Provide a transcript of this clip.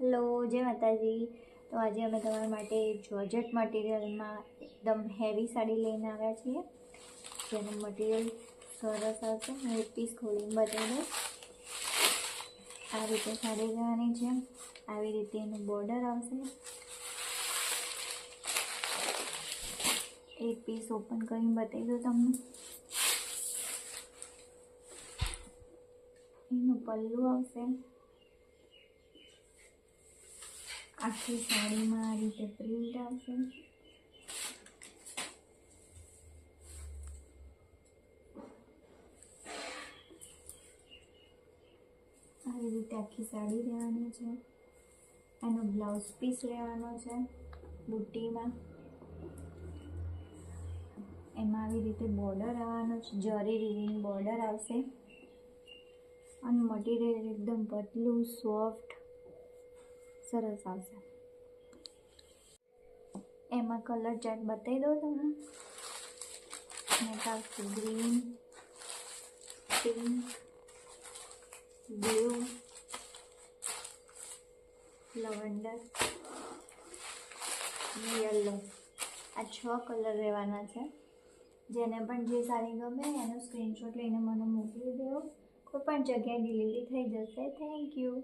Hello, જય માતાજી। તો આજે અમે તમારા માટે જોર્જેટ મટીરિયલમાં એકદમ હેવી સાડી લઈને આવ્યા છીએ, જેનું મટીરિયલ સરસ આવશે। હું એક પીસ ખોલીને બતાવી દઉં। આ રીતે સાડી રહેવાની છે, આવી રીતે એનું બોર્ડર આવશે। એક પીસ ઓપન કરીને બતાવી દઉં તમને। એનું પલ્લું આવશે। આખી સાડીમાં આ રીતે પ્રિન્ટ આવશે। આવી રીતે આખી સાડી રહેવાની છે। એનો બ્લાઉઝ પીસ લેવાનો છે બુટ્ટીમાં। એમાં આવી રીતે બોર્ડર આવવાનો છે, જરી રીંગની બોર્ડર આવશે અને મટીરિયલ એકદમ પતલું સોફ્ટ સરસ આવશે। એમાં કલર ચાર્ટ બતાવી દઉં તમને। આવશે ગ્રીન, પિંક, બ્લુ, લવંડર અને યલો। આ 6 કલર રહેવાના છે। જેને પણ જે સાડી ગમે એનો સ્ક્રીનશોટ લઈને મને મોકલી દેવો। કોઈ પણ જગ્યાએ ડિલિવરી થઈ જશે। Thank you.